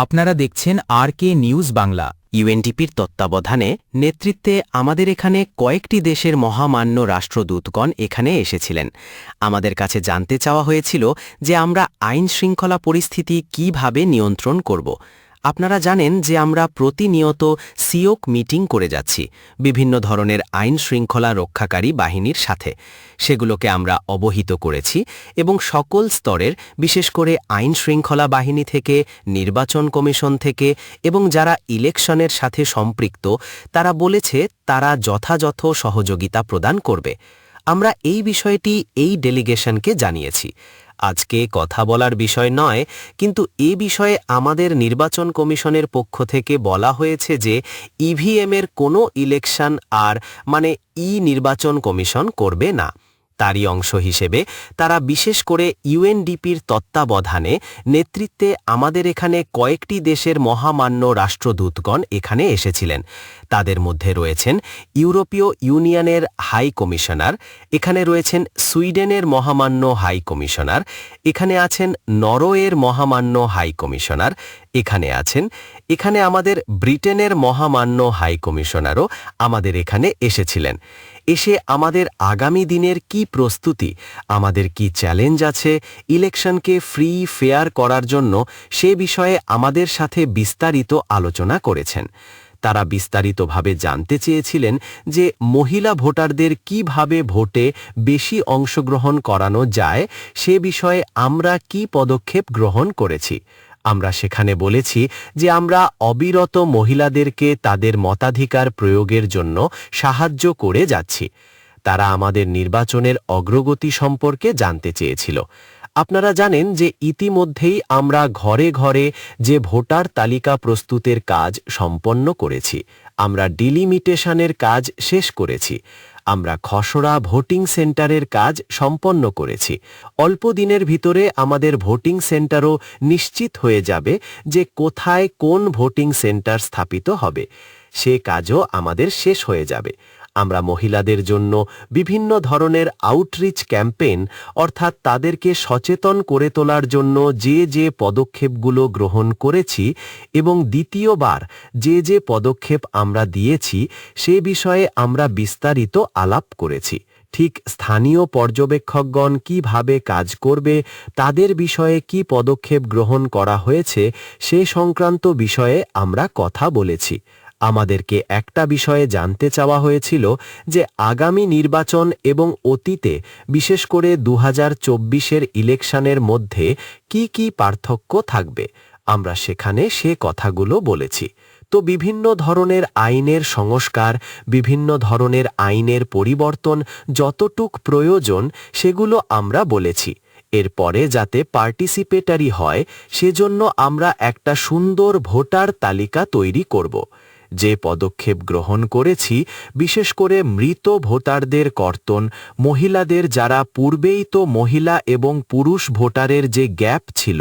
আপনারা দেখছেন RK news Bangla. ইউএনডিপির তত্ত্বাবধানে নেতৃত্বে আমাদের এখানে কয়েকটি দেশের মহামান্য রাষ্ট্রদূতগণ এখানে এসেছিলেন। আমাদের কাছে জানতে চাওয়া হয়েছিল যে আমরা আইন শৃঙ্খলা পরিস্থিতি কিভাবে নিয়ন্ত্রণ করব। আপনারা জানেন যে আমরা প্রতিনিয়ত সিওক মিটিং করে যাচ্ছি বিভিন্ন ধরনের আইন শৃঙ্খলা রক্ষাকারী বাহিনীর সাথে। সেগুলোকে আমরা অবহিত করেছি এবং সকল স্তরের, বিশেষ করে আইন শৃঙ্খলা বাহিনী থেকে, নির্বাচন কমিশন থেকে এবং যারা ইলেকশনের সাথে সম্পৃক্ত, তারা বলেছে তারা যথাযথ সহযোগিতা প্রদান করবে। আমরা এই বিষয়টি এই ডেলিগেশনকে জানিয়েছি। আজকে কথা বলার বিষয় নয়, কিন্তু এ বিষয়ে আমাদের নির্বাচন কমিশনের পক্ষ থেকে বলা হয়েছে যে ইভিএমের কোনো ইলেকশন নির্বাচন কমিশন করবে না। তারই অংশ হিসেবে তারা বিশেষ করে ইউএনডিপির তত্ত্বাবধানে নেতৃত্বে আমাদের এখানে কয়েকটি দেশের মহামান্য রাষ্ট্রদূতগণ এখানে এসেছিলেন। তাদের মধ্যে রয়েছেন ইউরোপীয় ইউনিয়নের হাই কমিশনার, এখানে রয়েছেন সুইডেনের মহামান্য হাই কমিশনার, এখানে আছেন নরওয়ের মহামান্য হাই কমিশনার, এখানে আমাদের ব্রিটেনের মহামান্য হাই কমিশনারও আমাদের এখানে এসেছিলেন। এসে আমাদের আগামী দিনের কি প্রস্তুতি, আমাদের কি চ্যালেঞ্জ আছে ইলেকশনকে ফ্রি ফেয়ার করার জন্য, সে বিষয়ে আমাদের সাথে বিস্তারিত আলোচনা করেছেন। তারা বিস্তারিতভাবে জানতে চেয়েছিলেন যে মহিলা ভোটারদের কিভাবে ভোটে বেশি অংশগ্রহণ করানো যায়, সে বিষয়ে আমরা কি পদক্ষেপ গ্রহণ করেছি। আমরা সেখানে বলেছি যে আমরা অবিরত মহিলাদেরকে তাদের মতাধিকার প্রয়োগের জন্য সাহায্য করে যাচ্ছি। তারা আমাদের নির্বাচনের অগ্রগতি সম্পর্কে জানতে চেয়েছিল। আপনারা জানেন যে ইতিমধ্যেই আমরা ঘরে ঘরে যে ভোটার তালিকা প্রস্তুতের কাজ সম্পন্ন করেছি। আমরা ডিলিমিটেশনের কাজ শেষ করেছি। আমরা খসড়া ভোটিং সেন্টারের কাজ সম্পন্ন করেছি। অল্প দিনের ভিতরে আমাদের ভোটিং সেন্টারও নিশ্চিত হয়ে যাবে যে কোথায় কোন ভোটিং সেন্টার স্থাপিত হবে। সে কাজও আমাদের শেষ হয়ে যাবে। আমরা মহিলাদের জন্য বিভিন্ন ধরনের আউটরিচ ক্যাম্পেইন, অর্থাৎ তাদেরকে সচেতন করে তোলার জন্য যে পদক্ষেপগুলো গ্রহণ করেছি এবং দ্বিতীয়বার যে পদক্ষেপ আমরা দিয়েছি, সে বিষয়ে আমরা বিস্তারিত আলাপ করেছি। ঠিক স্থানীয় পর্যবেক্ষকগণ কিভাবে কাজ করবে, তাদের বিষয়ে কি পদক্ষেপ গ্রহণ করা হয়েছে, সে সংক্রান্ত বিষয়ে আমরা কথা বলেছি। আমাদেরকে একটা বিষয়ে জানতে চাওয়া হয়েছিল যে আগামী নির্বাচন এবং অতীতে, বিশেষ করে 2024-এর ইলেকশনের মধ্যে কি পার্থক্য থাকবে। আমরা সেখানে সে কথাগুলো বলেছি। তো বিভিন্ন ধরনের আইনের সংস্কার, বিভিন্ন ধরনের আইনের পরিবর্তন যতটুক প্রয়োজন, সেগুলো আমরা বলেছি। এরপরে যাতে পার্টিসিপেটারি হয়, সেজন্য আমরা একটা সুন্দর ভোটার তালিকা তৈরি করব। যে পদক্ষেপ গ্রহণ করেছি, বিশেষ করে মৃত ভোটারদের কর্তন, মহিলাদের যারা পূর্বেই তো মহিলা এবং পুরুষ ভোটারের যে গ্যাপ ছিল,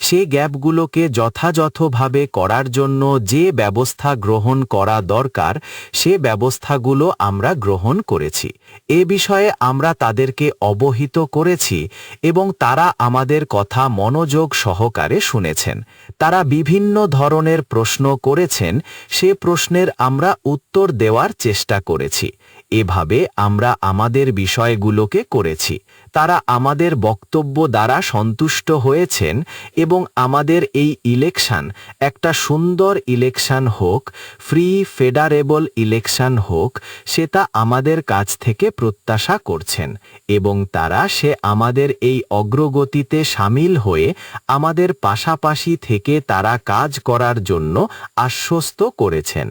সে গ্যাপগুলোকে যথাযথভাবে করার জন্য যে ব্যবস্থা গ্রহণ করা দরকার, সে ব্যবস্থাগুলো আমরা গ্রহণ করেছি। এ বিষয়ে আমরা তাদেরকে অবহিত করেছি এবং তারা আমাদের কথা মনোযোগ সহকারে শুনেছেন। তারা বিভিন্ন ধরনের প্রশ্ন করেছেন, সে প্রশ্নের আমরা উত্তর দেওয়ার চেষ্টা করেছি। এভাবে আমরা আমাদের বিষয়গুলোকে করেছি। তারা আমাদের বক্তব্য দ্বারা সন্তুষ্ট হয়েছেন এবং আমাদের এই ইলেকশন একটা সুন্দর ইলেকশন হোক, ফ্রি ফেডারেবল ইলেকশন হোক, সেটা আমাদের কাছ থেকে প্রত্যাশা করছেন এবং তারা আমাদের এই অগ্রগতিতে সামিল হয়ে আমাদের পাশাপাশি থেকে তারা কাজ করার জন্য আশ্বস্ত করেছেন।